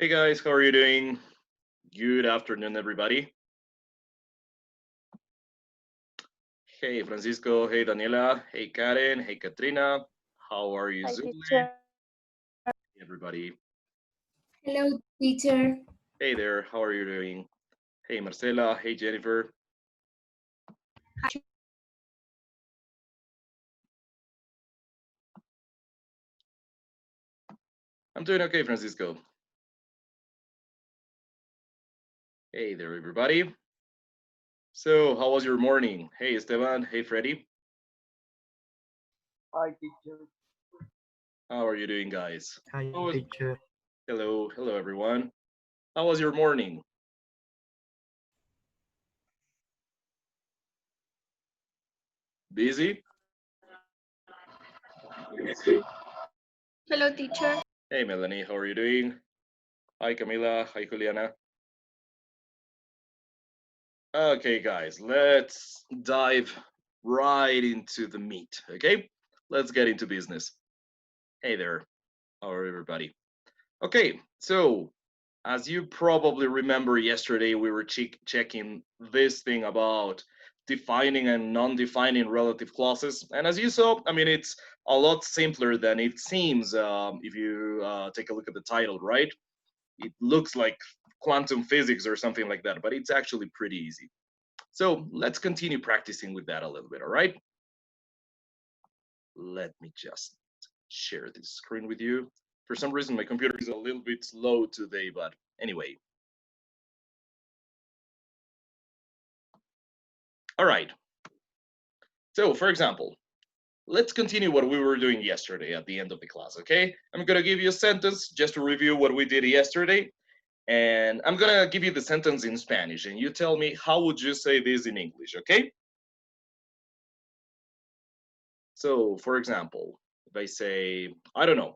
Hey guys, how are you doing? Good afternoon, everybody. Hey Francisco, hey Daniela, hey Karen, hey Katrina. How are you, Hi, Zule? teacher. Everybody. Hello, teacher. Hey there, how are you doing? Hey Marcela, hey Jennifer. I'm doing okay, Francisco. Hey there, everybody. So, how was your morning? Hey Esteban, hey Freddy. Hi, teacher. How are you doing, guys? Hi, How was... teacher. Hello, everyone. How was your morning? Busy? Hello, teacher. Hey Melanie, how are you doing? Hi Camila, hi Juliana. Okay, guys, let's dive right into the meat, okay? Let's get into business. Hey there, how are everybody? Okay, so as you probably remember yesterday, we were checking this thing about defining and non-defining relative clauses. And as you saw, I mean, it's a lot simpler than it seems if you take a look at the title, right? It looks like quantum physics or something like that, but it's actually pretty easy. So let's continue practicing with that a little bit, all right? Let me just share this screen with you. For some reason, my computer is a little bit slow today, but anyway. All right. So for example, let's continue what we were doing yesterday at the end of the class, okay? I'm gonna give you a sentence just to review what we did yesterday. And I'm gonna give you the sentence in Spanish and you tell me how would you say this in English, okay? So for example, if I say, I don't know,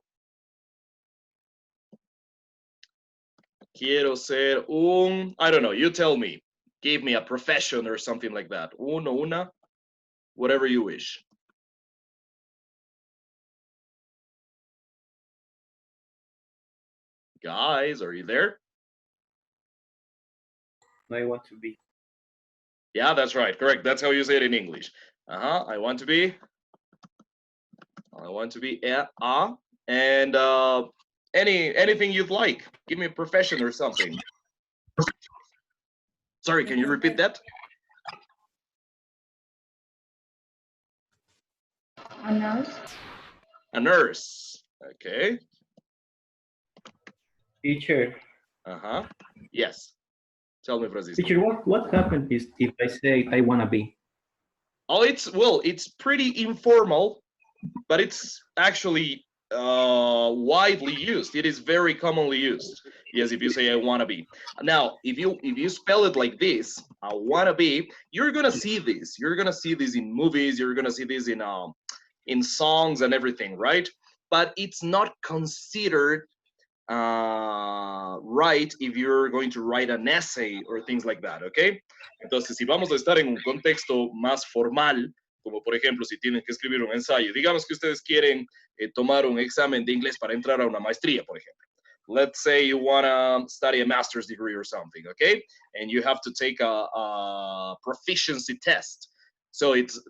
quiero ser un, I don't know, you tell me. Give me a profession or something like that. Uno, una, whatever you wish. Guys, are you there? I want to be. Yeah, that's right. Correct. That's how you say it in English. I want to be. I want to be and anything you'd like. Give me a profession or something. Sorry, can you repeat that? A nurse. A nurse. Okay. Teacher. Yes. Tell me, Francisco. Teacher, what happens if I say I wanna be? Oh, it's pretty informal, but it's actually widely used. It is very commonly used. Yes, if you say I wanna be. Now, if you spell it like this, I wanna be, you're gonna see this. You're gonna see this in movies. You're gonna see this in songs and everything, right? But it's not considered right if you're going to write an essay or things like that, okay? Entonces, si vamos a estar en un contexto más formal, como por ejemplo si tienen que escribir un ensayo, digamos que ustedes quieren tomar un examen de inglés para entrar a una maestría, por ejemplo. Let's say you want to study a master's degree or something, okay? And you have to take a proficiency test. So it's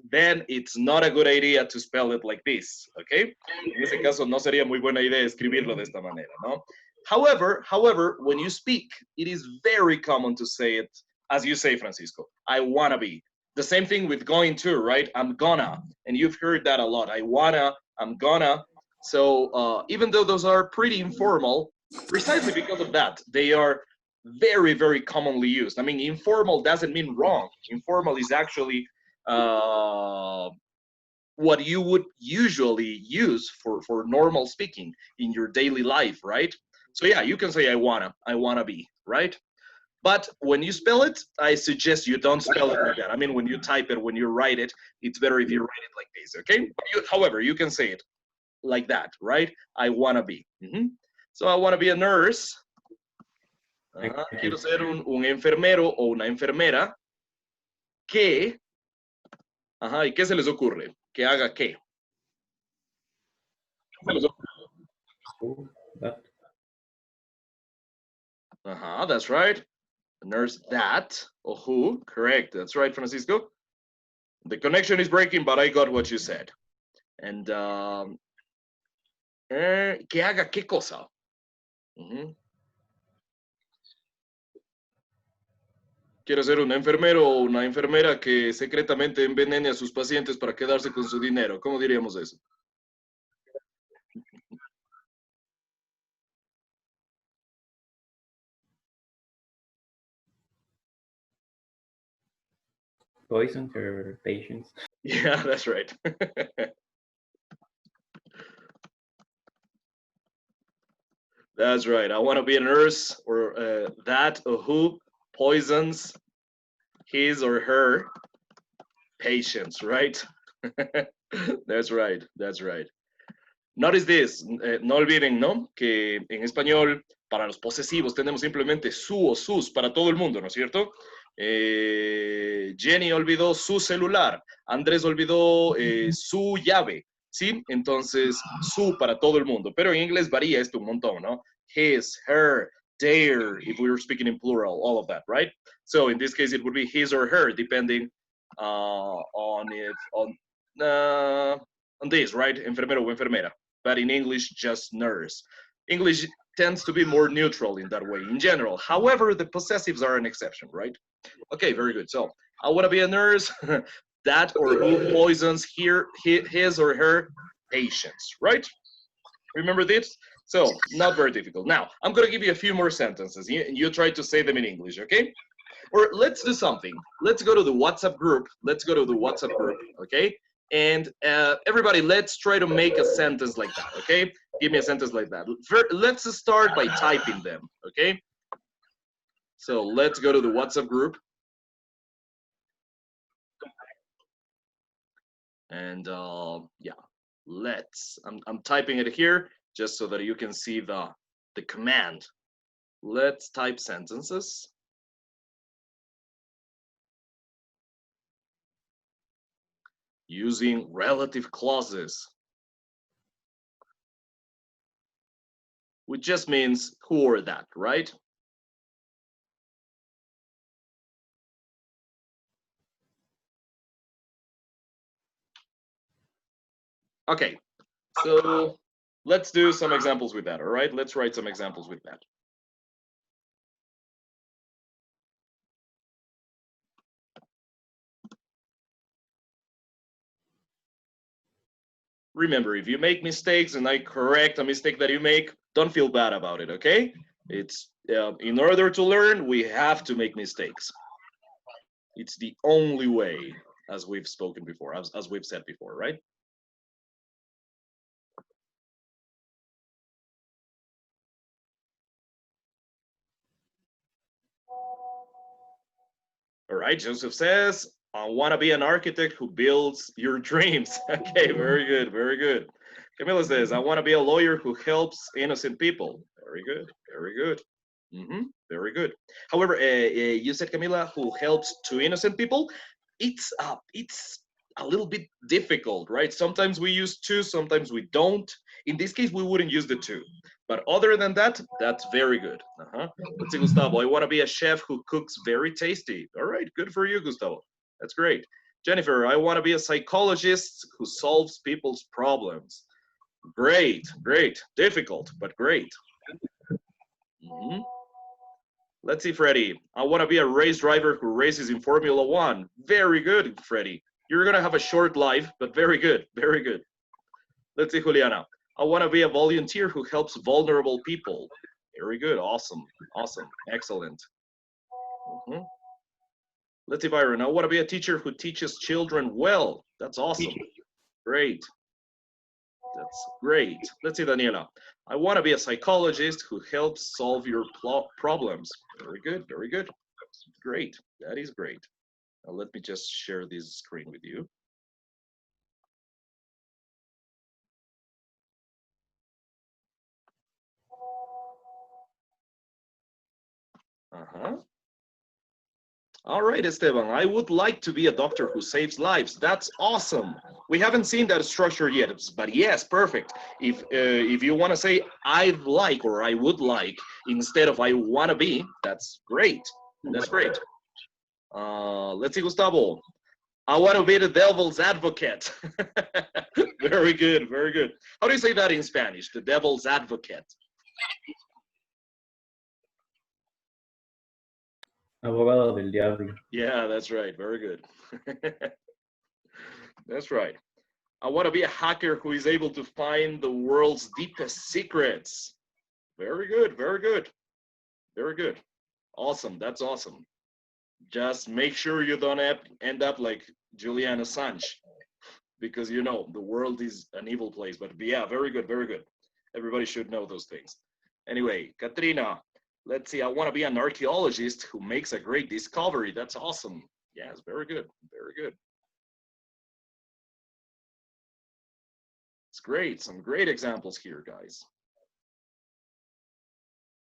not a good idea to spell it like this, okay? En ese caso no sería muy buena idea escribirlo de esta manera, ¿no? However, when you speak, it is very common to say it as you say, Francisco. I wanna be. The same thing with going to, right? I'm gonna, and you've heard that a lot. I wanna, I'm gonna. So even though those are pretty informal, precisely because of that, they are very, very commonly used. I mean, informal doesn't mean wrong. Informal is actually what you would usually use for normal speaking in your daily life, right? So yeah, you can say I wanna be, right? But when you spell it, I suggest you don't spell it like that. I mean, when you type it, when you write it, it's better if you write it like this, okay? However, you can say it like that, right? I wanna be. So I wanna be a nurse. Quiero ser un enfermero o una enfermera que, ¿y qué se les ocurre? Que haga qué. That's right. A nurse that or who, correct. That's right, Francisco. The connection is breaking, but I got what you said. And que haga qué cosa. Quiere ser un enfermero o una enfermera que secretamente envenene a sus pacientes para quedarse con su dinero. ¿Cómo diríamos eso? Poison her patients. Yeah, that's right. That's right. I want to be a nurse or that or who poisons his or her patients, right? That's right. That's right. Notice this, no olviden, ¿no? Que en español, para los posesivos, tenemos simplemente su o sus para todo el mundo, ¿no es cierto? Jenny olvidó su celular, Andrés olvidó su llave, ¿sí? Entonces, su para todo el mundo, pero en inglés varía esto un montón, ¿no? His, her, their, if we were speaking in plural, all of that, right? So in this case, it would be his or her, depending on this, right? Enfermero o enfermera. But in English, just nurse. English tends to be more neutral in that way in general. However, the possessives are an exception, right? Okay, very good. So I want to be a nurse, that or who poisons his or her patients, right? Remember this? So not very difficult. Now, I'm going to give you a few more sentences. You try to say them in English, okay? Or let's do something. Let's go to the WhatsApp group. Okay? And everybody, let's try to make a sentence like that, okay? Give me a sentence like that. Let's start by typing them, okay? So let's go to the WhatsApp group. And yeah, I'm typing it here just so that you can see the command. Let's type sentences. Using relative clauses, which just means who or that, right? Okay, so let's do some examples with that, all right? Let's write some examples with that. Remember, if you make mistakes and I correct a mistake that you make, don't feel bad about it, okay? It's in order to learn, we have to make mistakes. It's the only way, as we've spoken before, as we've said before, right? All right, Joseph says, I want to be an architect who builds your dreams. Okay, very good, very good. Camila says, I want to be a lawyer who helps innocent people. Very good, very good. Very good. However, you said, Camila, who helps two innocent people. It's a little bit difficult, right? Sometimes we use two, sometimes we don't. In this case, we wouldn't use the two. But other than that, that's very good. Let's see, Gustavo. I want to be a chef who cooks very tasty. All right, good for you, Gustavo. That's great. Jennifer, I want to be a psychologist who solves people's problems. Great, great. Difficult, but great. Let's see, Freddie. I want to be a race driver who races in Formula One. Very good, Freddie. You're going to have a short life, but very good, very good. Let's see, Juliana. I want to be a volunteer who helps vulnerable people. Very good, awesome, awesome, excellent. Let's see, Byron. I want to be a teacher who teaches children well. That's awesome, great. That's great. Let's see, Daniela. I want to be a psychologist who helps solve your problems. Very good, very good. Great, that is great. Now let me just share this screen with you. All right, Esteban, I would like to be a doctor who saves lives. That's awesome. We haven't seen that structure yet, but yes, perfect. If you want to say I'd like or I would like instead of I want to be, that's great. That's great. Let's see, Gustavo. I want to be the devil's advocate. Very good, very good. How do you say that in Spanish? The devil's advocate. Abogado del diablo. Yeah, that's right. Very good. That's right. I want to be a hacker who is able to find the world's deepest secrets. Very good, very good, very good. Awesome, that's awesome. Just make sure you don't end up like Julian Assange, because you know the world is an evil place. But yeah, very good, very good. Everybody should know those things. Anyway, Katrina, let's see. I want to be an archaeologist who makes a great discovery. That's awesome. Yes, very good, very good. It's great. Some great examples here, guys.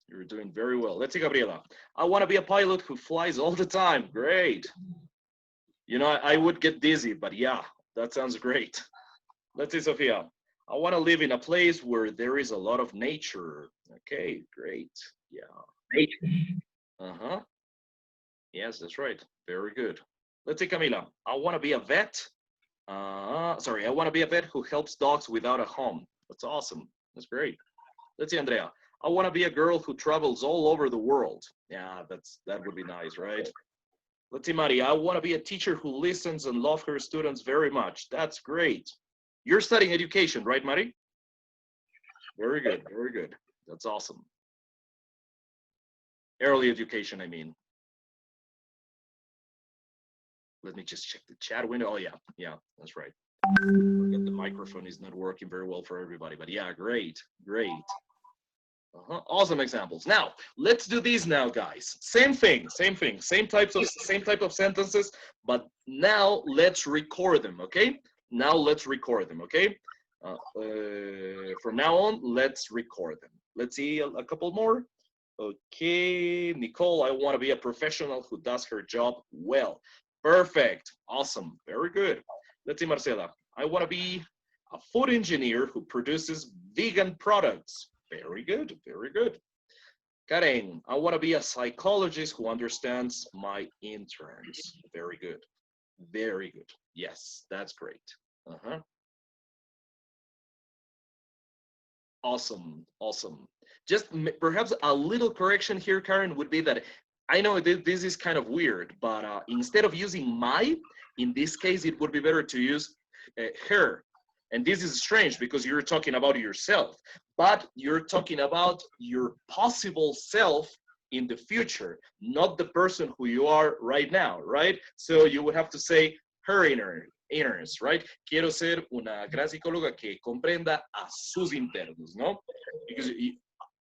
You're doing very well. Let's see, Gabriela. I want to be a pilot who flies all the time. Great. You know, I would get dizzy, but yeah, that sounds great. Let's see, Sophia. I want to live in a place where there is a lot of nature. Okay, great. Yeah. Nature. Uh-huh. Yes, that's right. Very good. Let's see, Camila. I want to be a vet. Sorry, I want to be a vet who helps dogs without a home. That's awesome. That's great. Let's see, Andrea. I want to be a girl who travels all over the world. Yeah, that would be nice, right? Let's see, Mari. I want to be a teacher who listens and loves her students very much. That's great. You're studying education, right, Mari? Very good, very good. That's awesome. Early education, I mean. Let me just check the chat window. Oh, yeah, that's right. The microphone is not working very well for everybody, but yeah, great, great. Awesome examples. Now, let's do these now, guys. Same thing, same type of sentences, but now let's record them, okay? Now let's record them, okay? From now on, let's record them. Let's see a couple more. Okay, Nicole, I want to be a professional who does her job well. Perfect, awesome, very good. Let's see, Marcela. I want to be a food engineer who produces vegan products. Very good, very good. Karen, I want to be a psychologist who understands my interns. Very good, very good. Yes, that's great. Awesome, awesome. Just perhaps a little correction here, Karen, would be that I know this is kind of weird, but instead of using my, in this case, it would be better to use her. And this is strange because you're talking about yourself, but you're talking about your possible self in the future, not the person who you are right now, right? So you would have to say her interns, right? Quiero ser una gran psicóloga que comprenda a sus internos, ¿no? Because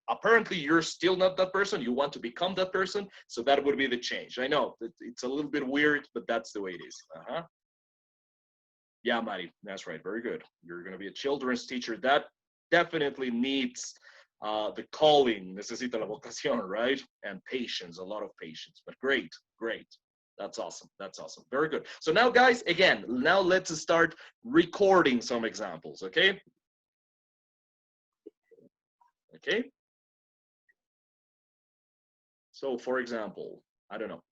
apparently you're still not that person. You want to become that person. So that would be the change. I know it's a little bit weird, but that's the way it is. Yeah, Mari, that's right. Very good. You're going to be a children's teacher. That definitely needs the calling, necesita la vocación, right? And patience, a lot of patience. But great, great. That's awesome. That's awesome. Very good. So now, guys, again, now let's start recording some examples, okay? Okay. So, for example, I don't know.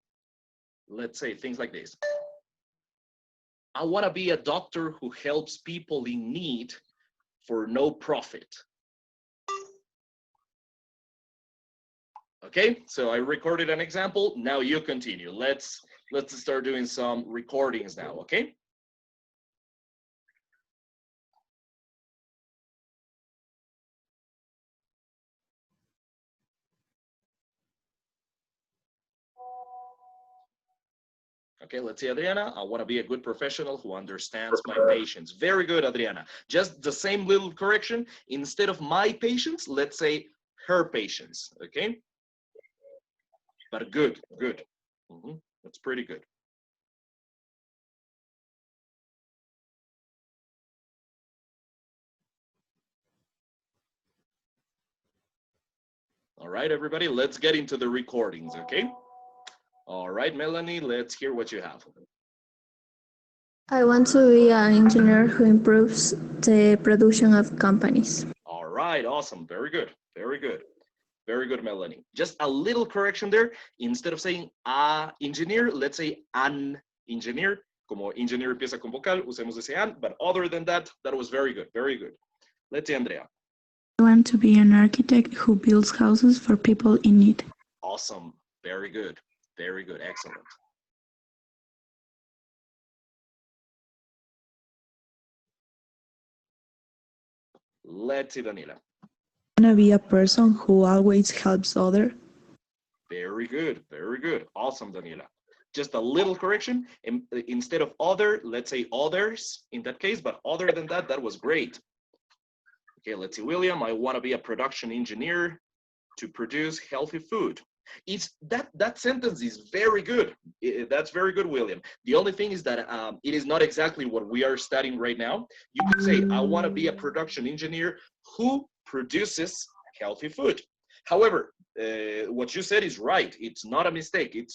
Let's say things like this. I want to be a doctor who helps people in need for no profit. Okay, so I recorded an example. Now you continue. Let's start doing some recordings now, okay? Okay, let's see, Adriana. I want to be a good professional who understands my patients. Very good, Adriana. Just the same little correction. Instead of my patients, let's say her patients, okay? But good, good. That's pretty good. All right, everybody, let's get into the recordings, okay? All right, Melanie, let's hear what you have. I want to be an engineer who improves the production of companies. All right, awesome. Very good. Very good. Very good, Melanie. Just a little correction there. Instead of saying a engineer, let's say an engineer. Como engineer empieza con vocal, usemos ese an. But other than that, that was very good. Very good. Let's say Andrea. I want to be an architect who builds houses for people in need. Awesome. Very good. Very good. Excellent. Let's see, Daniela. I want to be a person who always helps others. Very good. Very good. Awesome, Daniela. Just a little correction. Instead of other, let's say others in that case, but other than that, that was great. Okay, let's see, William. I want to be a production engineer to produce healthy food. It's that sentence is very good. That's very good, William. The only thing is that it is not exactly what we are studying right now. You could say, I want to be a production engineer who produces healthy food. However, what you said is right. It's not a mistake. It's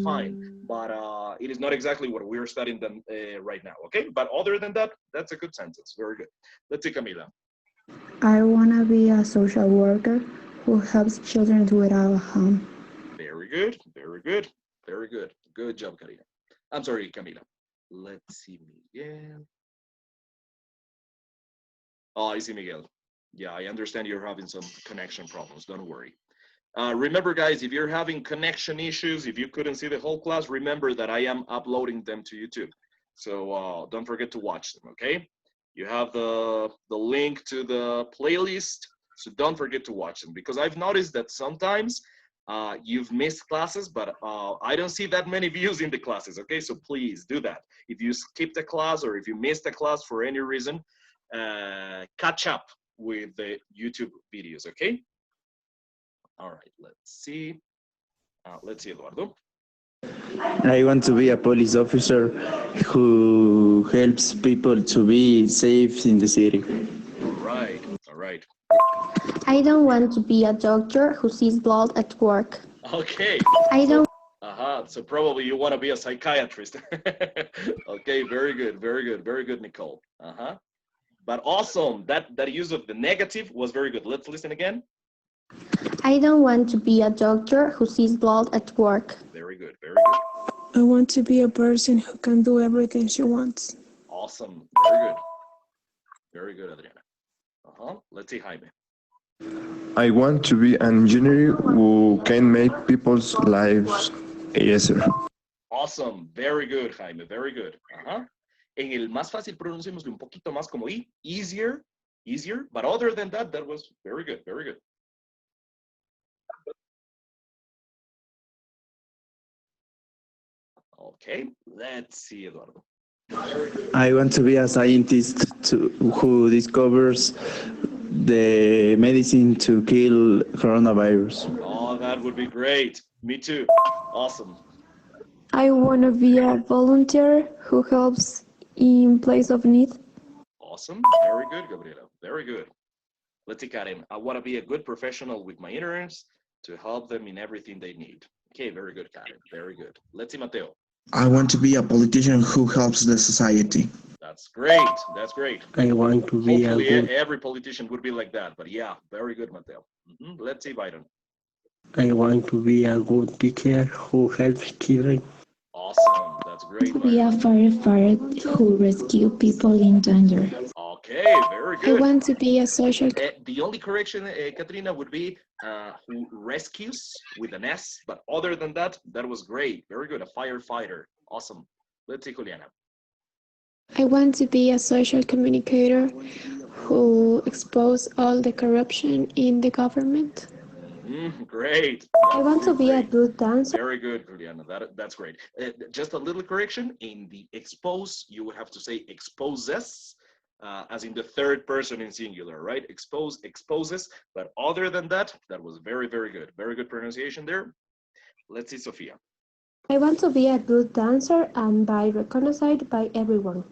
fine, but it is not exactly what we're studying them right now. Okay, but other than that, that's a good sentence. Very good. Let's see, Camila. I want to be a social worker who helps children without home. Very good. Very good. Very good. Good job, Karina. I'm sorry, Camila. Let's see, Miguel. Oh, I see Miguel. Yeah, I understand you're having some connection problems. Don't worry. Remember, guys, if you're having connection issues, if you couldn't see the whole class, remember that I am uploading them to YouTube. So don't forget to watch them, okay? You have the link to the playlist, so don't forget to watch them, because I've noticed that sometimes you've missed classes, but I don't see that many views in the classes, okay? So please do that. If you skipped a class or if you missed a class for any reason, catch up with the YouTube videos, okay? All right, let's see. Let's see, Eduardo. I want to be a police officer who helps people to be safe in the city. All right, all right. I don't want to be a doctor who sees blood at work. Okay. I don't. So probably you want to be a psychiatrist. Okay, very good, very good, very good, Nicole. But awesome, that use of the negative was very good. Let's listen again. I don't want to be a doctor who sees blood at work. Very good, very good. I want to be a person who can do everything she wants. Awesome, very good. Very good, Adriana. Let's see, Jaime. I want to be an engineer who can make people's lives easier. Awesome, very good, Jaime, very good. En el más fácil pronunciémoslo un poquito más como I, easier, but other than that, that was very good, very good. Okay, let's see, Eduardo. I want to be a scientist who discovers the medicine to kill coronavirus. Oh, that would be great. Me too. Awesome. I want to be a volunteer who helps in place of need. Awesome. Very good, Gabriela. Very good. Let's see, Karen. I want to be a good professional with my interns to help them in everything they need. Okay, very good, Karen. Very good. Let's see, Mateo. I want to be a politician who helps the society. That's great. That's great. I want to be Hopefully, every politician would be like that. But yeah, very good, Mateo. Let's see, Byron. I want to be a good teacher who helps children. Awesome. That's great. To be a firefighter who rescue people in danger. Okay, very good. I want to be a social. The only correction, Katrina, would be who rescues with an S. But other than that, that was great. Very good. A firefighter. Awesome. Let's see, Juliana. I want to be a social communicator who expose all the corruption in the government. Great. I want to be a good dancer. Very good, Juliana. That's great. Just a little correction. In the expose, you would have to say exposes, as in the third person in singular, right? Exposes. But other than that, that was very, very good. Very good pronunciation there. Let's see, Sophia. I want to be a good dancer and be recognized by everyone.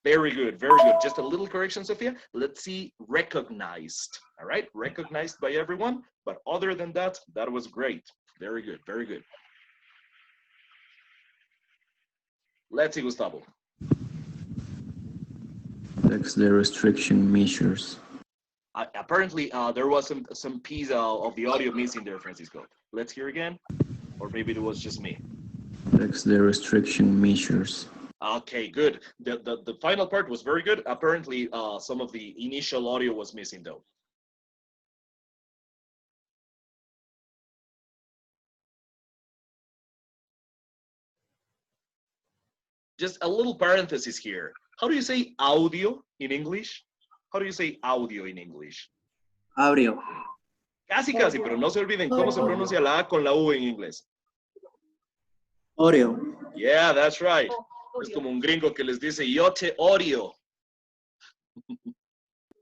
Very good, very good. Just a little correction, Sophia. Let's see, recognized. All right, recognized by everyone. But other than that, that was great. Very good, very good. Let's see, Gustavo. Flex the restriction measures. Apparently, there was some piece of the audio missing there, Francisco. Let's hear again, or maybe it was just me. Flex the restriction measures. Okay, good. The final part was very good. Apparently, some of the initial audio was missing though. Just a little parenthesis here. How do you say audio in English? How do you say audio in English? Audio. Casi, casi, pero no se olviden cómo se pronuncia la A con la U en inglés. Oreo. Yeah, that's right. Es como un gringo que les dice, yo te odio.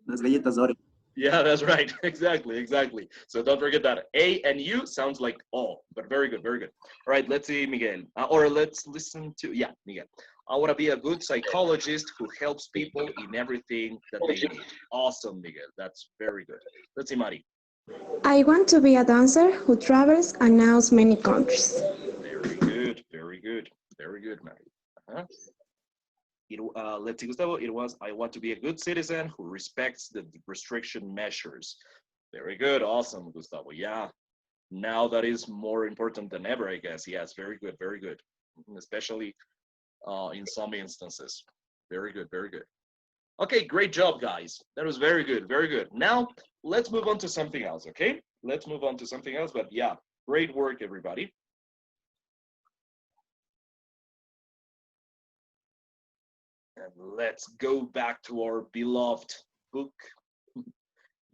Las galletas Oreo. Yeah, that's right. Exactly. So don't forget that. A and U sounds like O, but very good, very good. All right, let's see, Miguel. Or let's listen to, yeah, Miguel. I want to be a good psychologist who helps people in everything that they need. Awesome, Miguel. That's very good. Let's see, Mari. I want to be a dancer who travels and knows many countries. Very good, very good, very good, Mari. Let's see, Gustavo. It was, I want to be a good citizen who respects the restriction measures. Very good, awesome, Gustavo. Yeah, now that is more important than ever, I guess. Yes, very good, very good. Especially in some instances. Very good, very good. Okay, great job, guys. That was very good, very good. Now, let's move on to something else, okay? Let's move on to something else, but yeah, great work, everybody. And let's go back to our beloved book.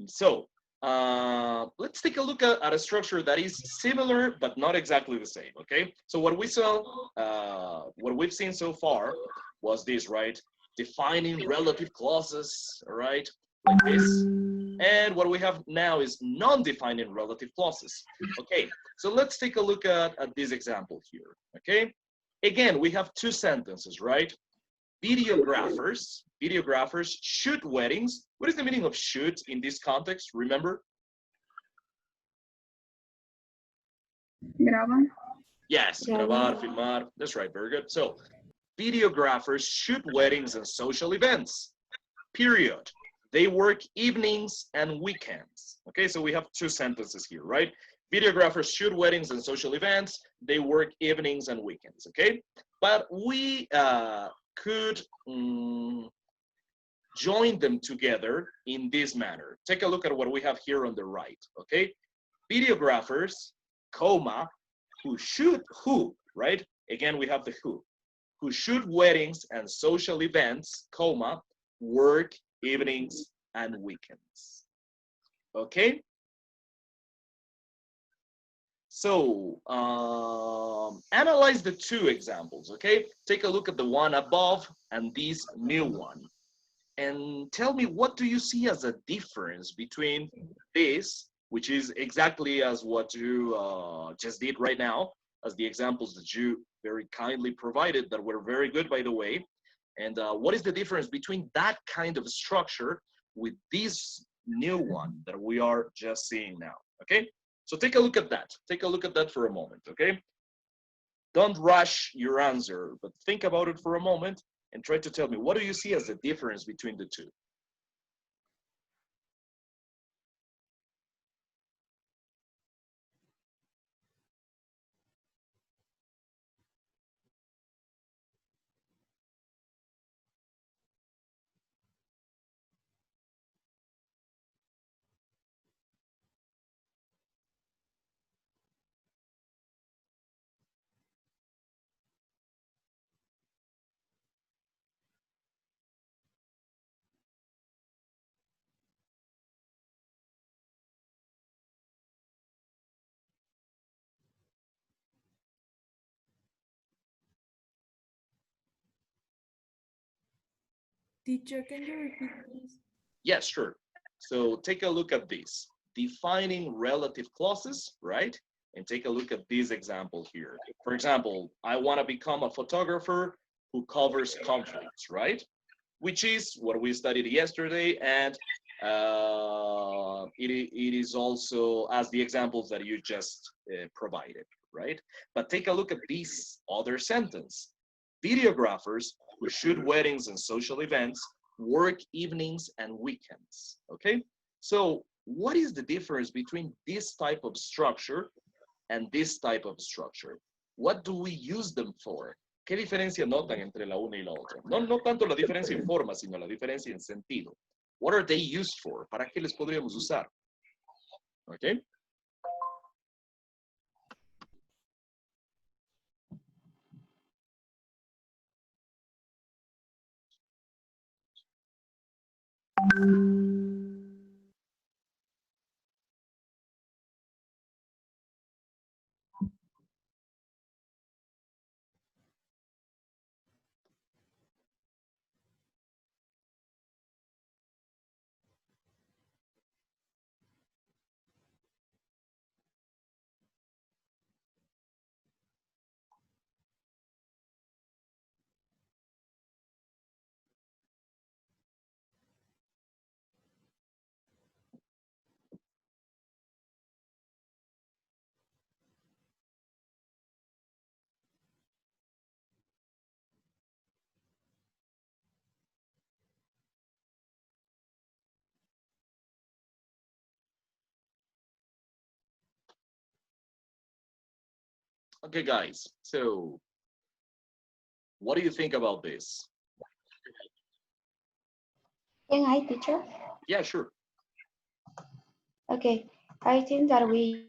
So, let's take a look at a structure that is similar, but not exactly the same, okay? So what we've seen so far was this, right? Defining relative clauses, all right? Like this. And what we have now is non-defining relative clauses. Okay, so let's take a look at this example here, okay? Again, we have two sentences, right? Videographers shoot weddings. What is the meaning of shoot in this context? Remember? Graban. Yes, grabar, filmar. That's right, very good. So, videographers shoot weddings and social events, period. They work evenings and weekends. Okay, so we have two sentences here, right? Videographers shoot weddings and social events. They work evenings and weekends, okay? But we could join them together in this manner. Take a look at what we have here on the right, okay? Videographers, comma, who shoot, right? Again, we have the who shoot weddings and social events, comma, work evenings and weekends, okay? So analyze the two examples, okay? Take a look at the one above and this new one. And tell me, what do you see as a difference between this, which is exactly as what you just did right now, as the examples that you very kindly provided that were very good, by the way. And what is the difference between that kind of structure with this new one that we are just seeing now, okay? So take a look at that. Take a look at that for a moment, okay? Don't rush your answer, but think about it for a moment and try to tell me, what do you see as the difference between the two? Teacher, can you repeat please? Yes, sure. So take a look at this. Defining relative clauses, right? And take a look at this example here. For example, I want to become a photographer who covers conflicts, right? Which is what we studied yesterday, and it is also as the examples that you just provided, right? But take a look at this other sentence. Videographers who shoot weddings and social events work evenings and weekends, okay? So what is the difference between this type of structure and this type of structure? What do we use them for? ¿Qué diferencia notan entre la una y la otra? No tanto la diferencia en forma, sino la diferencia en sentido. What are they used for? ¿Para qué les podríamos usar? Okay. Okay, guys. So what do you think about this? Can I, teacher? Yeah, sure. Okay, I think that we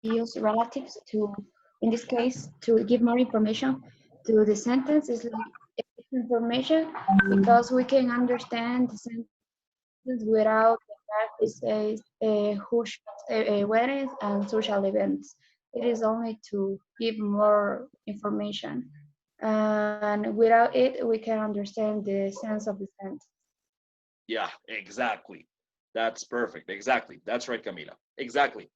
use relatives to, in this case, to give more information to the sentence is like information because we can understand the sentence without the fact it says who weddings and social events. It is only to give more information. And without it, we can understand the sense of the sentence. Yeah, exactly. That's perfect. Exactly. That's right, Camila. Exactly.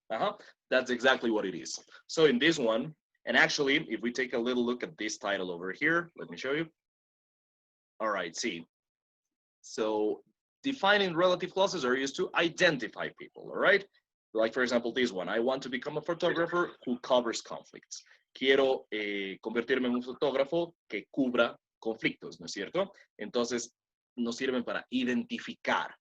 That's exactly what it is. So in this one, and actually, if we take a little look at this title over here, let me show you. All right, see. So defining relative clauses are used to identify people, all right? Like, for example, this one. I want to become a photographer who covers conflicts. Quiero convertirme en un fotógrafo que cubra conflictos, ¿no es cierto? Entonces, nos sirven para identificar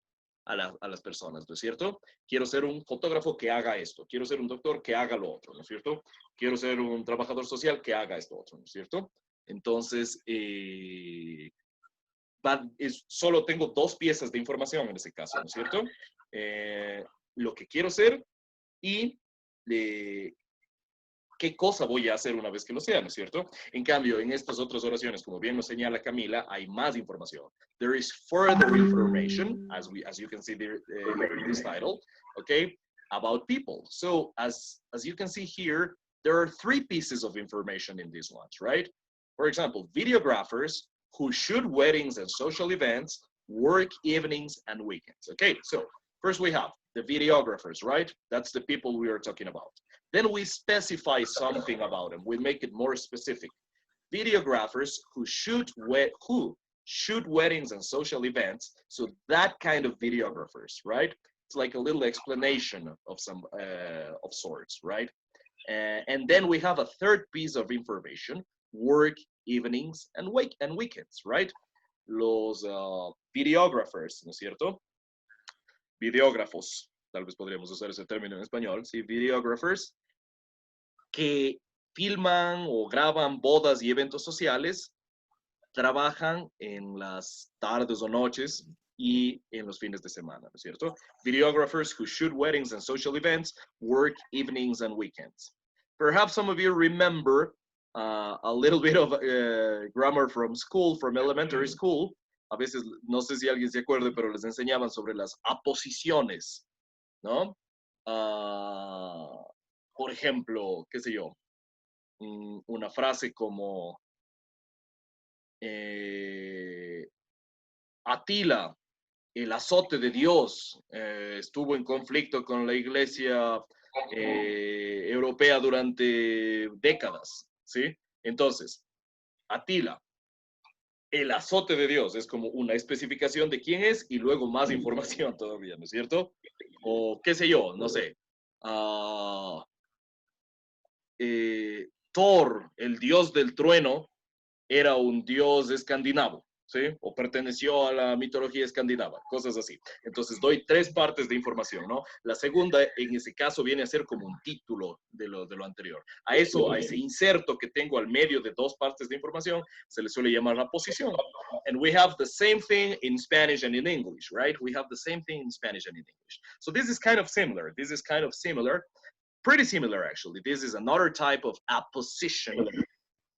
a las personas, ¿no es cierto? Quiero ser un fotógrafo que haga esto. Quiero ser un doctor que haga lo otro, ¿no es cierto? Quiero ser un trabajador social que haga esto otro, ¿no es cierto? Entonces, solo tengo dos piezas de información en ese caso, ¿no es cierto? Lo que quiero ser y qué cosa voy a hacer una vez que lo sea, ¿no es cierto? En cambio, en estas otras oraciones, como bien nos señala Camila, hay más información. There is further information, as you can see there, here in this title, okay, about people. So, as you can see here, there are three pieces of information in these ones, right? For example, videographers who shoot weddings and social events, work evenings and weekends. Okay, so first we have the videographers, right? That's the people we are talking about. Then we specify something about them. We make it more specific. Videographers who shoot weddings and social events. So that kind of videographers, right? It's like a little explanation of some of sorts, right? And then we have a third piece of information: work evenings and weekends, right? Los videographers, ¿no es cierto? Videógrafos, tal vez podríamos usar ese término en español, sí, videographers, que filman o graban bodas y eventos sociales, trabajan en las tardes o noches y en los fines de semana, ¿no es cierto? Videographers who shoot weddings and social events, work evenings and weekends. Perhaps some of you remember a little bit of grammar from school, from elementary school. A veces, no sé si alguien se acuerde, pero les enseñaban sobre las aposiciones, ¿no? Por ejemplo, qué sé yo, una frase como Atila, el azote de Dios, estuvo en conflicto con la iglesia europea durante décadas, ¿sí? Entonces, Atila, el azote de Dios, es como una especificación de quién es y luego más información todavía, ¿no es cierto? O qué sé yo, no sé. Thor, el dios del trueno, era un dios escandinavo, ¿sí? O perteneció a la mitología escandinava, cosas así. Entonces doy 3 partes de información, ¿no? La segunda, en ese caso, viene a ser como un título de lo anterior. A eso, a ese inserto que tengo al medio de 2 partes de información, se le suele llamar la posición. And we have the same thing in Spanish and in English, right? We have the same thing in Spanish and in English. So this is kind of similar. This is kind of similar. Pretty similar, actually. This is another type of apposition.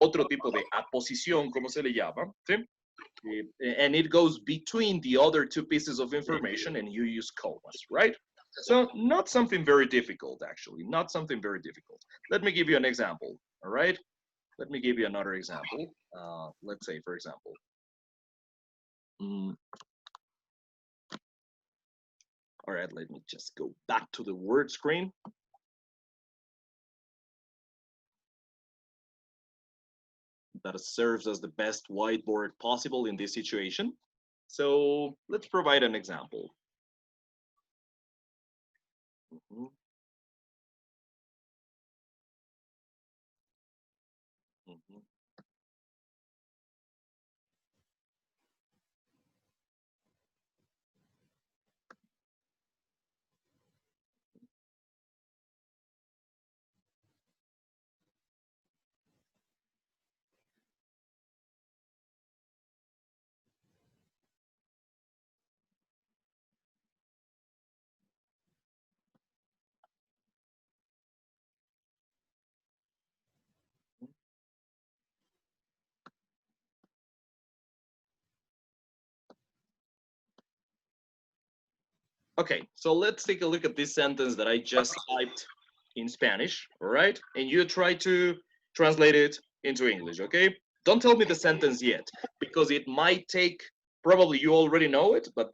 Otro tipo de aposición, como se le llama, ¿sí? And it goes between the other 2 pieces of information, and you use commas, right? So not something very difficult, actually. Not something very difficult. Let me give you an example, all right? Let me give you another example. Let's say, for example, all right, let me just go back to the word screen. That serves as the best whiteboard possible in this situation. So let's provide an example. Okay, so let's take a look at this sentence that I just typed in Spanish, all right? And you try to translate it into English, okay? Don't tell me the sentence yet, because it might take, probably you already know it, but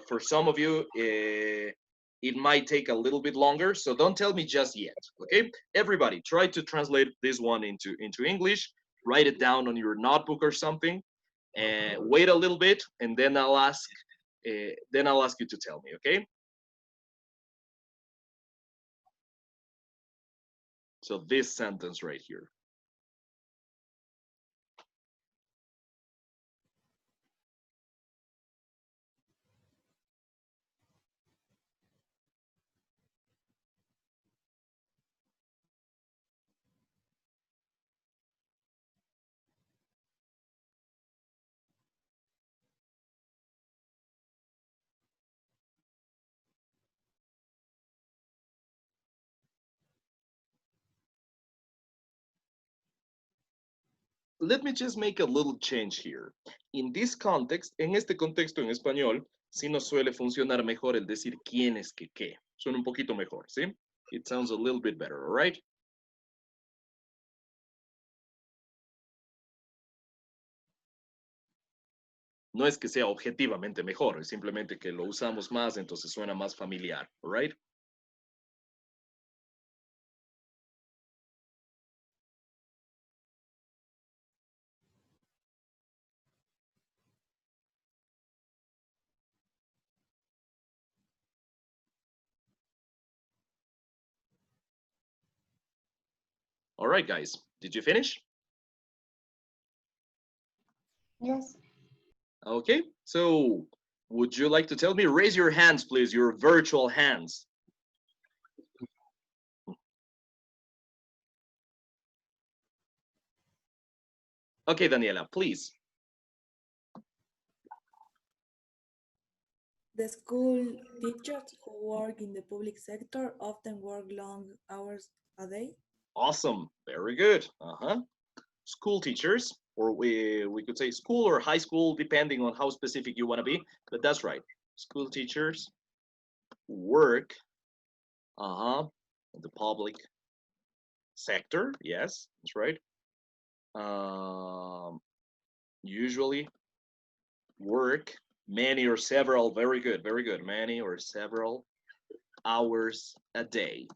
for some of you, it might take a little bit longer, so don't tell me just yet, okay? Everybody, try to translate this one into English, write it down on your notebook or something, and wait a little bit, and then I'll ask you to tell me, okay? So this sentence right here. Let me just make a little change here. In this context, en este contexto en español, sí nos suele funcionar mejor el decir quién es que qué. Suena un poquito mejor, ¿sí? It sounds a little bit better, all right? No es que sea objetivamente mejor, es simplemente que lo usamos más, entonces suena más familiar, all right? All right, guys, did you finish? Yes. Okay, so would you like to tell me? Raise your hands, please, your virtual hands. Okay, Daniela, please. The school teachers who work in the public sector often work long hours a day. Awesome, very good. School teachers, or we could say school or high school, depending on how specific you want to be, but that's right. School teachers work in the public sector, yes, that's right. Usually work many or several, very good, many or several hours a day.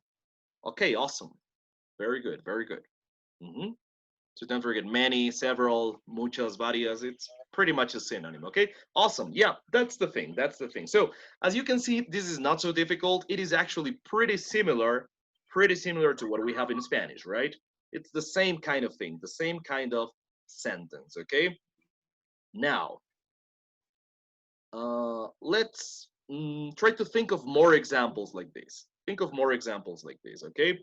Okay, awesome. Very good, very good. So don't forget many, several, muchas, varias. It's pretty much a synonym, okay? Awesome. Yeah, that's the thing. That's the thing. So as you can see, this is not so difficult. It is actually pretty similar to what we have in Spanish, right? It's the same kind of thing, the same kind of sentence, okay? Now, let's try to think of more examples like this. Think of more examples like this, okay?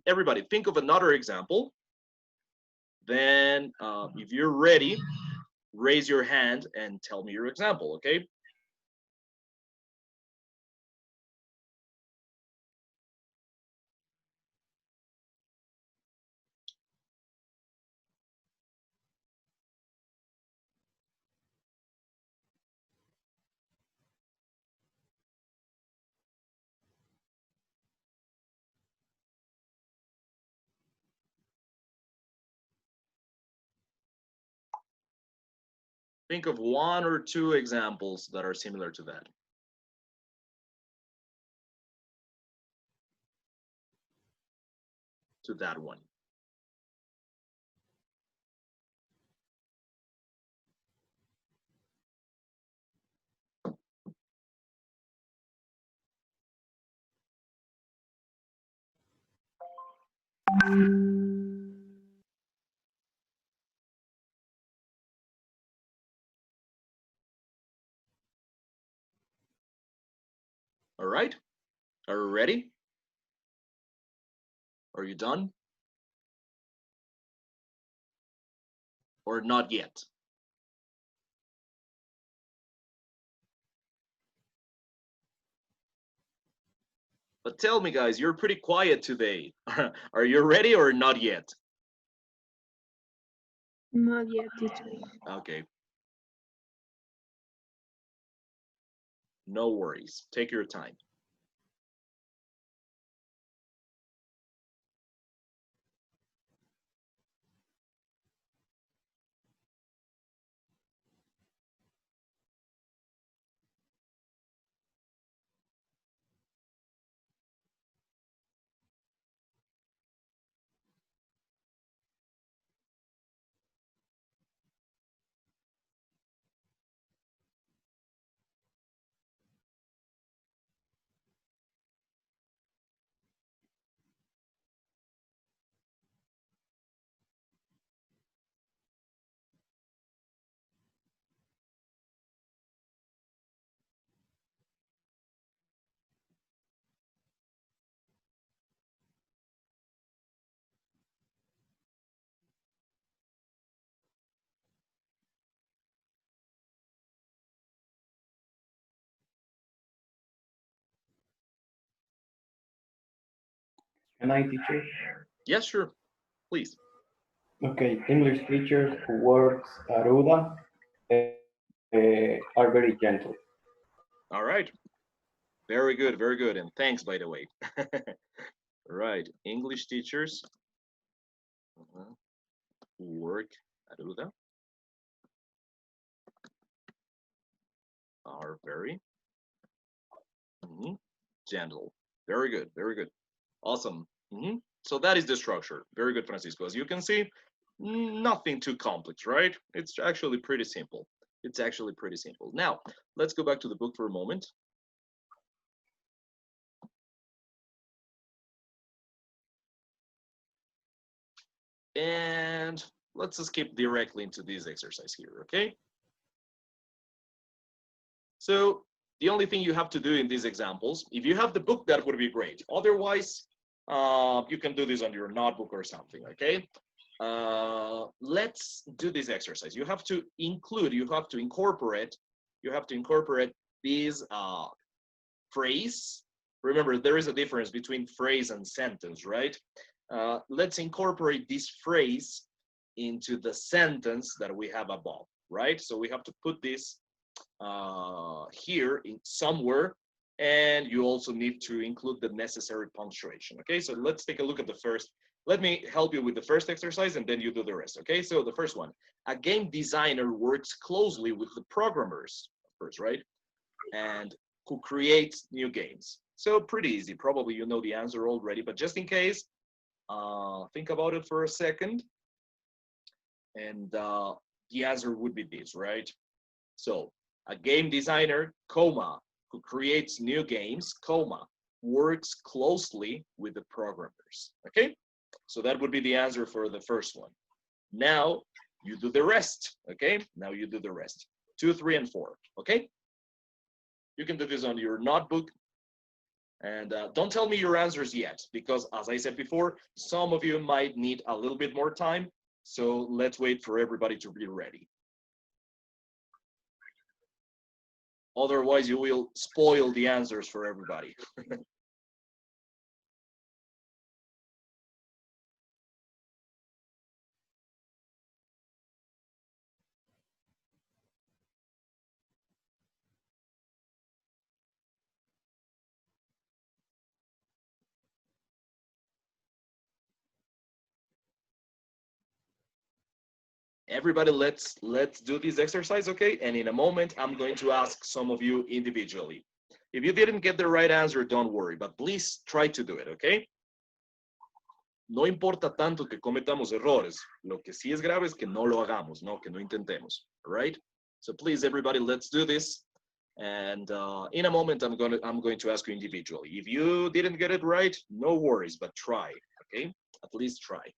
Everybody, think of another example. Then, if you're ready, raise your hand and tell me your example, okay? Think of one or two examples that are similar to that. To that one. All right, are you ready? Are you done? Or not yet? But tell me, guys, you're pretty quiet today. Are you ready or not yet? Not yet, teacher. Okay. No worries. Take your time. Can I, teacher? Yes, sure. Please. Okay, English teachers who works at UDA are very gentle. All right. Very good, very good. And thanks, by the way. Right. English teachers who work at UDA are very gentle. Very good, very good. Awesome. So that is the structure. Very good, Francisco. As you can see, nothing too complex, right? It's actually pretty simple. It's actually pretty simple. Now, let's go back to the book for a moment. And let's skip directly into this exercise here, okay? So the only thing you have to do in these examples, if you have the book, that would be great. Otherwise, you can do this on your notebook or something, okay? Let's do this exercise. You have to include, you have to incorporate this phrase. Remember, there is a difference between phrase and sentence, right? Let's incorporate this phrase into the sentence that we have above, right? So we have to put this here in somewhere, and you also need to include the necessary punctuation. Okay, so let's take a look at the first. Let me help you with the first exercise and then you do the rest. Okay, so the first one, a game designer works closely with the programmers, of course, right? And who creates new games. So pretty easy. Probably you know the answer already, but just in case, think about it for a second. And the answer would be this, right? So a game designer, comma, who creates new games, comma, works closely with the programmers. Okay, so that would be the answer for the first one. Now, you do the rest, okay? Now you do the rest. 2, 3, and 4, okay? You can do this on your notebook. And don't tell me your answers yet, because as I said before, some of you might need a little bit more time. So let's wait for everybody to be ready. Otherwise, you will spoil the answers for everybody. Everybody, let's do this exercise, okay? And in a moment, I'm going to ask some of you individually. If you didn't get the right answer, don't worry, but please try to do it, okay? No importa tanto que cometamos errores. Lo que sí es grave es que no lo hagamos, no, que no intentemos, all right? So please, everybody, let's do this. And in a moment, I'm going to ask you individually. If you didn't get it right, no worries, but try, okay? At least try.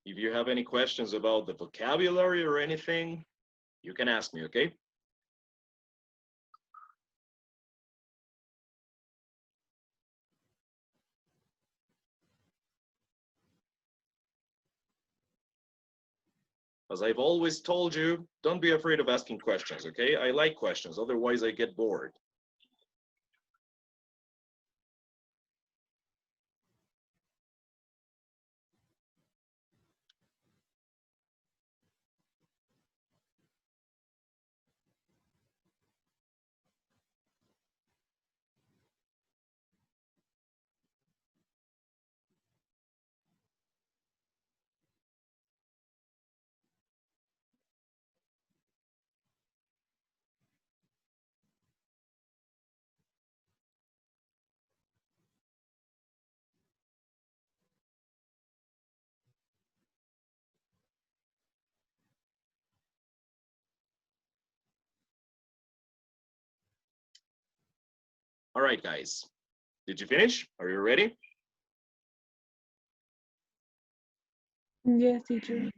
If you have any questions about the vocabulary or anything, you can ask me, okay? As I've always told you, don't be afraid of asking questions, okay? I like questions, otherwise I get bored. All right, guys. Did you finish? Are you ready? Yes, teacher.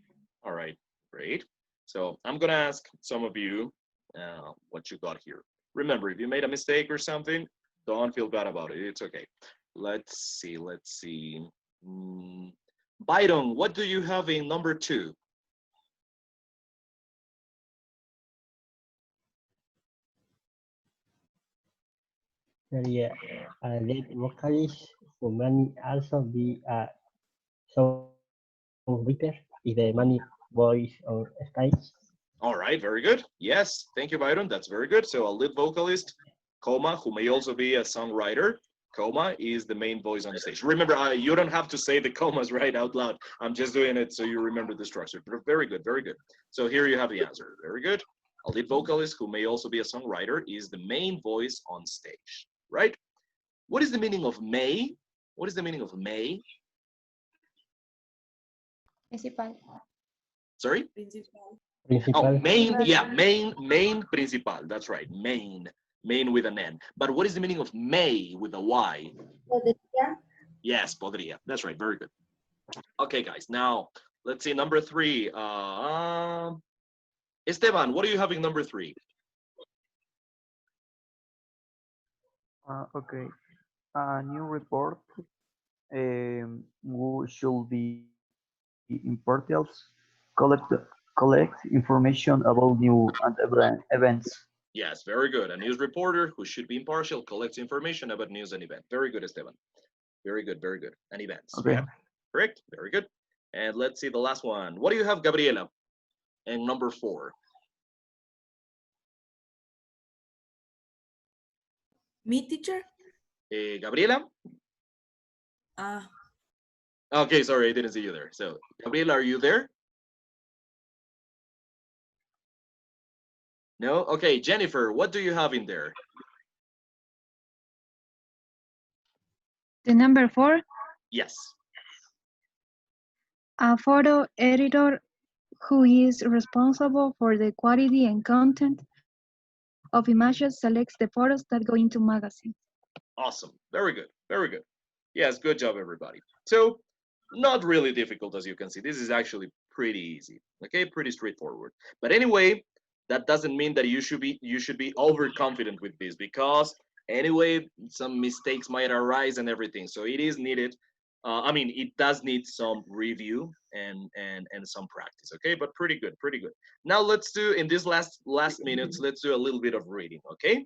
All right, great. So I'm gonna ask some of you what you got here. Remember, if you made a mistake or something, don't feel bad about it. It's okay. Let's see. Byron, what do you have in number 2? sería a lead vocalist who may also be a songwriter is the main voice on stage. All right, very good. Yes, thank you, Byron. That's very good. So a lead vocalist, comma, who may also be a songwriter, comma, is the main voice on the stage. Remember, you don't have to say the commas right out loud. I'm just doing it so you remember the structure. Very good, very good. So here you have the answer. Very good. A lead vocalist, who may also be a songwriter, is the main voice on stage, right? What is the meaning of may? What is the meaning of may? Principal. Sorry? Principal. Oh, Principal. main, yeah, main principal. That's right, main with an N. But what is the meaning of may with a Y? Podría. Yes, podría. That's right, very good. Okay, guys, now let's see number 3. Esteban, what are you having number 3? Okay. A new report should be important. Collect information about new and events. Yes, very good. A news reporter who should be impartial collects information about news and events. Very good, Esteban. Very good, very good. And events. Okay. Yeah, correct. Very good. And let's see the last one. What do you have, Gabriela? And number 4. Me, teacher? Gabriela? Ah, Okay, sorry, I didn't see you there. So, Gabriela, are you there? No? Okay, Jennifer, what do you have in there? The number 4, Yes. a photo editor who is responsible for the quality and content of images selects the photos that go into magazines. Awesome. Very good. Very good. Yes, good job, everybody. So, not really difficult, as you can see. This is actually pretty easy. Okay, pretty straightforward. But anyway, that doesn't mean that you should be overconfident with this, because anyway, some mistakes might arise and everything. So it is needed. I mean, it does need some review and some practice. Okay, but pretty good, pretty good. Now let's do, in this last minutes, let's do a little bit of reading. Okay.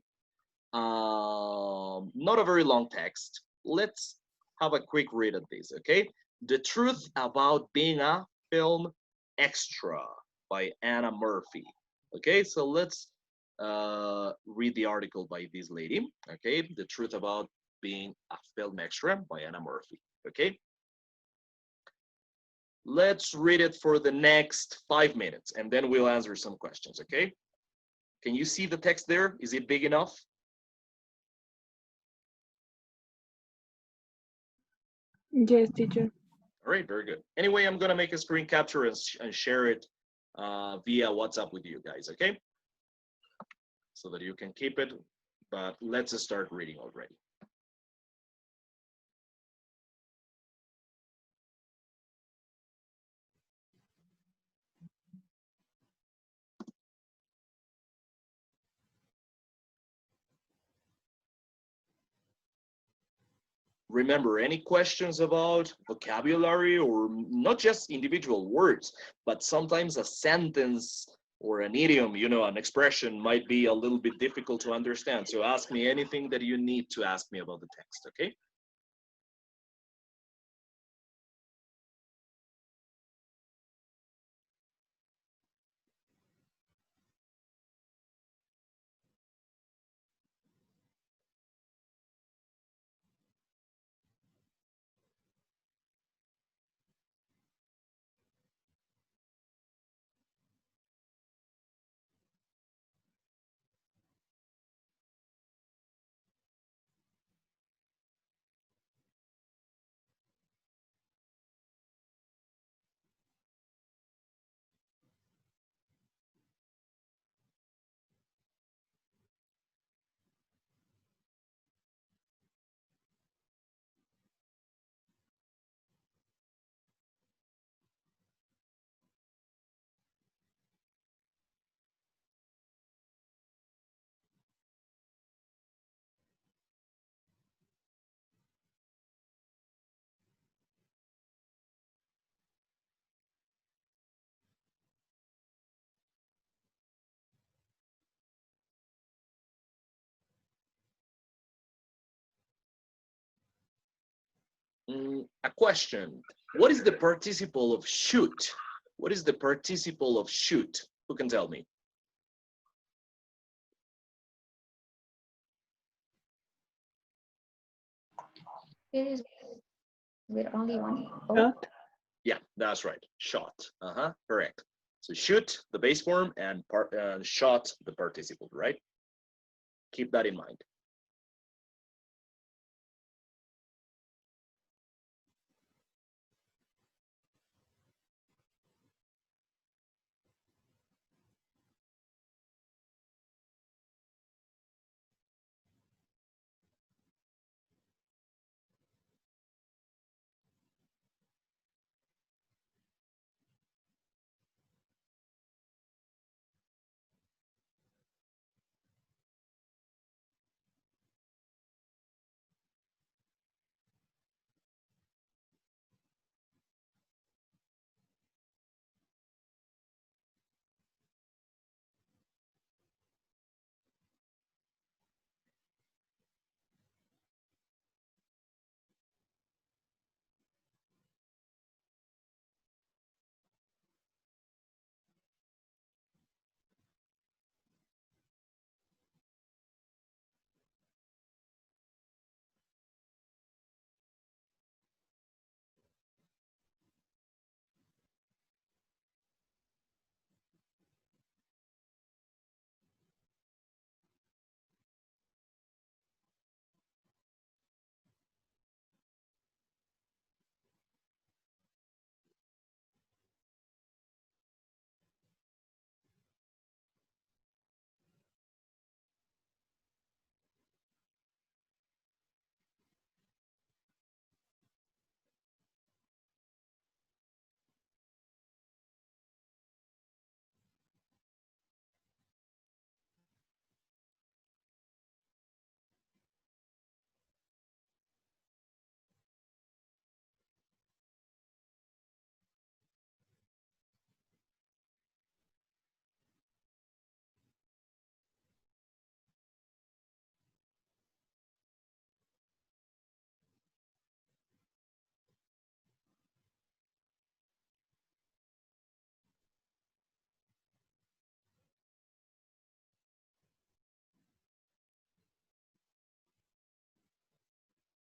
Not a very long text. Let's have a quick read of this, okay? The Truth About Being a Film Extra by Anna Murphy. Okay, so let's read the article by this lady, okay? The Truth About Being a Film Extra by Anna Murphy, okay? Let's read it for the next 5 minutes, and then we'll answer some questions, okay? Can you see the text there? Is it big enough? Yes, teacher. All right, very good. Anyway, I'm gonna make a screen capture and share it via WhatsApp with you guys, okay? So that you can keep it, but let's start reading already. Remember, any questions about vocabulary, or not just individual words, but sometimes a sentence or an idiom, you know, an expression might be a little bit difficult to understand. So ask me anything that you need to ask me about the text, okay? A question. What is the participle of shoot? What is the participle of shoot? Who can tell me? It is with only one. Shot. Yeah, that's right. Shot. Correct. So shoot, the base form, and shot, the participle, right? Keep that in mind.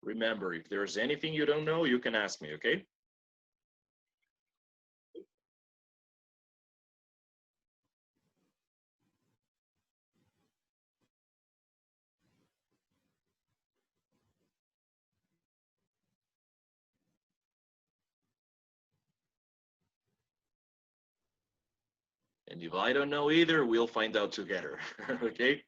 Remember, if there's anything you don't know, you can ask me, okay? And if I don't know either, we'll find out together, okay?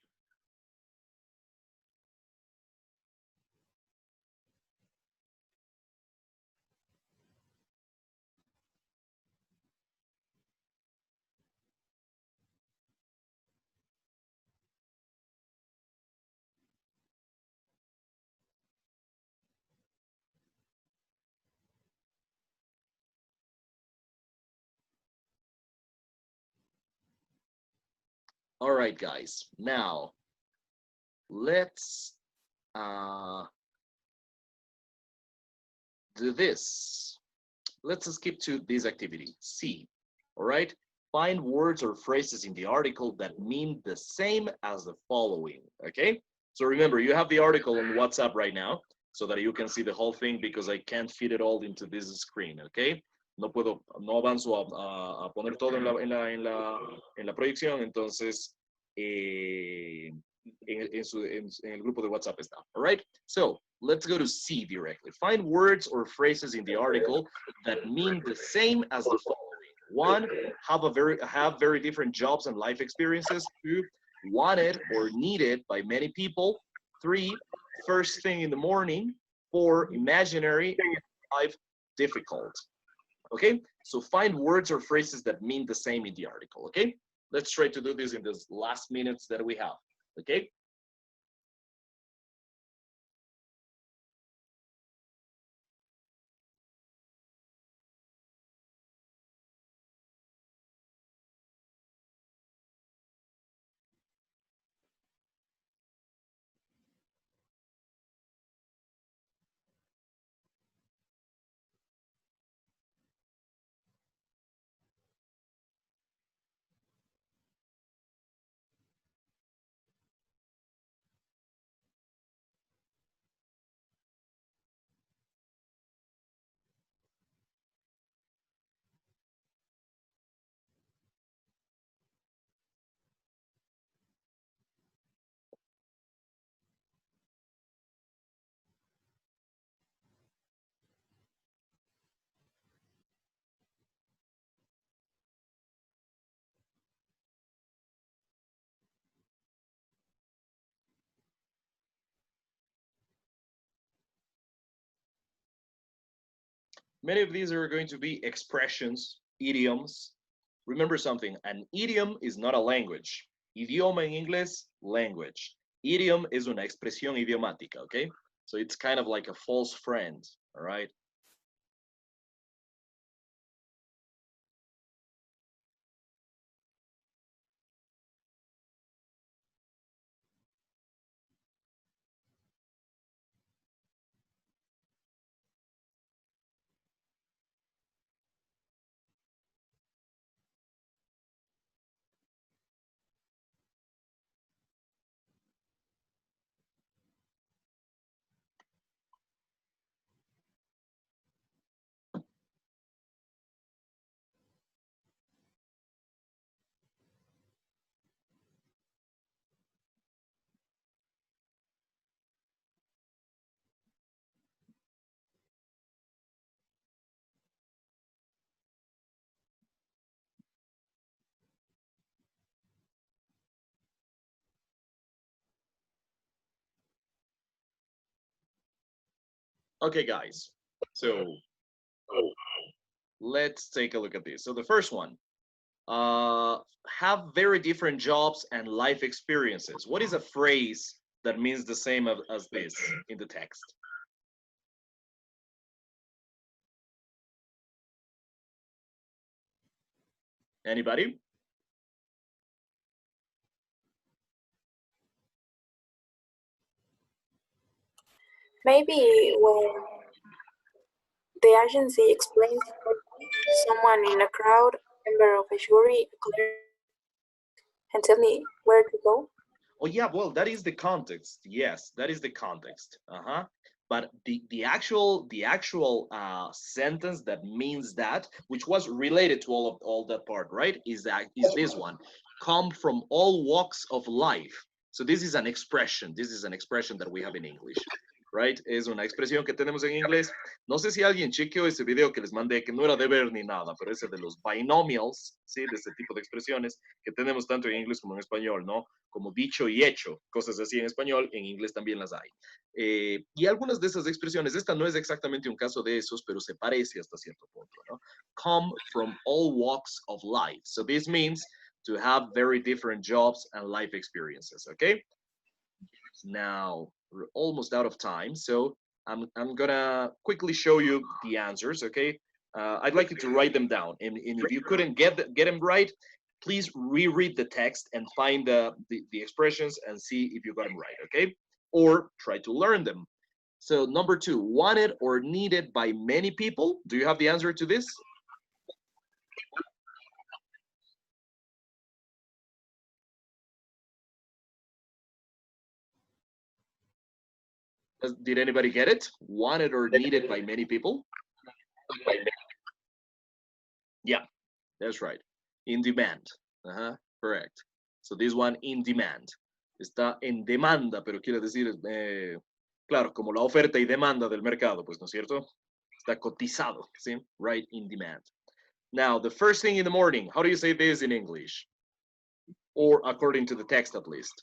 All right, guys. Now, let's do this. Let's skip to this activity, C. All right? Find words or phrases in the article that mean the same as the following, okay? So remember, you have the article on WhatsApp right now so that you can see the whole thing because I can't fit it all into this screen, okay? No avanzo a poner todo en la proyección, entonces en el grupo de WhatsApp está. All right? So let's go to C directly. Find words or phrases in the article that mean the same as the following. One, have very different jobs and life experiences. Two, wanted or needed by many people. Three, first thing in the morning. Four, imaginary. Five, difficult. Okay, so find words or phrases that mean the same in the article. Okay, let's try to do this in the last minutes that we have. Okay. Many of these are going to be expressions, idioms. Remember something, an idiom is not a language. Idioma en inglés, language. Idiom es una expresión idiomática, okay? So it's kind of like a false friend, all right? Okay, guys. So let's take a look at this. So the first one, have very different jobs and life experiences. What is a phrase that means the same as this in the text? Anybody? Maybe when the agency explains to someone in a crowd, member of a jury, a clerk, and tell me where to go. Oh yeah, well, that is the context. Yes, that is the context. Uh-huh. But the actual sentence that means that, which was related to all that part, right? Is this one. Come from all walks of life. So this is an expression. This is an expression that we have in English. Right? Es una expresión que tenemos en inglés. No sé si alguien chequeó ese video que les mandé, que no era de ver ni nada, pero ese de los binomials, ¿sí? De ese tipo de expresiones que tenemos tanto en inglés como en español, ¿no? Como dicho y hecho, cosas así en español, en inglés también las hay. Y algunas de esas expresiones, esta no es exactamente un caso de esos, pero se parece hasta cierto punto, ¿no? Come from all walks of life. So this means to have very different jobs and life experiences, okay? Now, we're almost out of time, so I'm gonna quickly show you the answers, okay? I'd like you to write them down, and if you couldn't get them right, please reread the text and find the expressions and see if you got them right, okay? Or try to learn them. So number 2, wanted or needed by many people. Do you have the answer to this? Did anybody get it? Wanted or needed by many people? Yeah, that's right. In demand. Correct. So this one, in demand. Está en demanda, pero quiere decir, claro, como la oferta y demanda del mercado, pues, ¿no es cierto? Está cotizado, ¿sí? Right, in demand. Now, the first thing in the morning, how do you say this in English? Or according to the text, at least.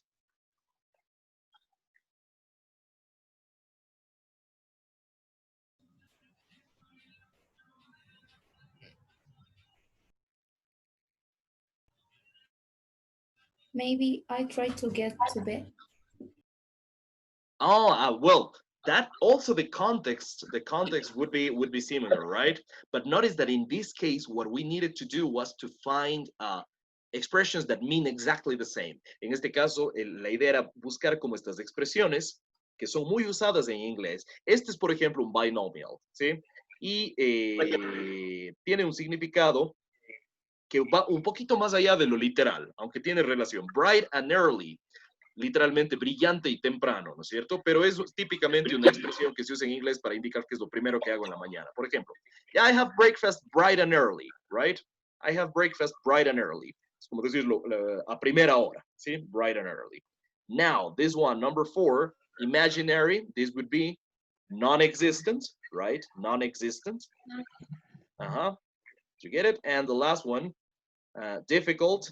Maybe I try to get to bed. Oh, well, that also the context would be similar, right? But notice that in this case, what we needed to do was to find expressions that mean exactly the same. En este caso, la idea era buscar como estas expresiones que son muy usadas en inglés. Este es, por ejemplo, un binomial, ¿sí? Y tiene un significado que va un poquito más allá de lo literal, aunque tiene relación. Bright and early, literalmente brillante y temprano, ¿no es cierto? Pero es típicamente una expresión que se usa en inglés para indicar que es lo primero que hago en la mañana. Por ejemplo, yeah, I have breakfast bright and early, right? I have breakfast bright and early. Es como decirlo a primera hora, ¿sí? Bright and early. Now, this one, number 4, imaginary, this would be non-existent, right? Non-existent. Uh-huh. Did you get it? And the last one, difficult.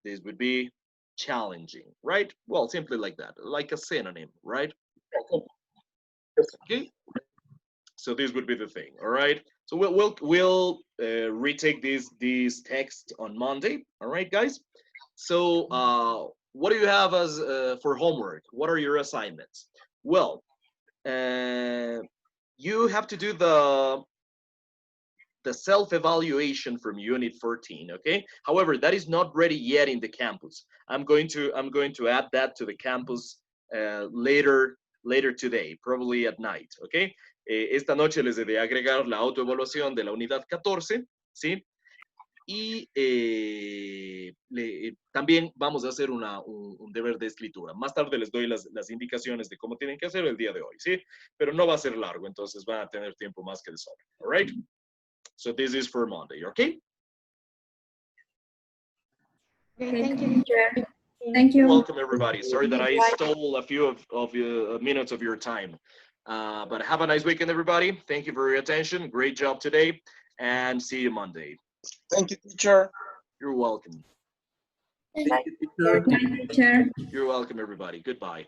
This would be challenging, right? Well, simply like that, like a synonym, right? Okay. So this would be the thing, all right? So we'll retake these texts on Monday, all right, guys? So what do you have as for homework? What are your assignments? Well, you have to do the self-evaluation from Unit 14, okay? However, that is not ready yet in the campus. I'm going to add that to the campus later today, probably at night, okay? Esta noche les debe agregar la autoevaluación de la unidad 14, ¿sí? Y también vamos a hacer un deber de escritura. Más tarde les doy las indicaciones de cómo tienen que hacer el día de hoy, ¿sí? Pero no va a ser largo, entonces van a tener tiempo más que de sobra, all right? So this is for Monday, okay? Okay, thank you. Thank You're you. welcome, everybody. Sorry that I stole a few of minutes of your time. But have a nice weekend, everybody. Thank you for your attention. Great job today, and see you Monday. Thank you, teacher. You're welcome. Thank you, teacher. Teacher. You're welcome, everybody. Goodbye.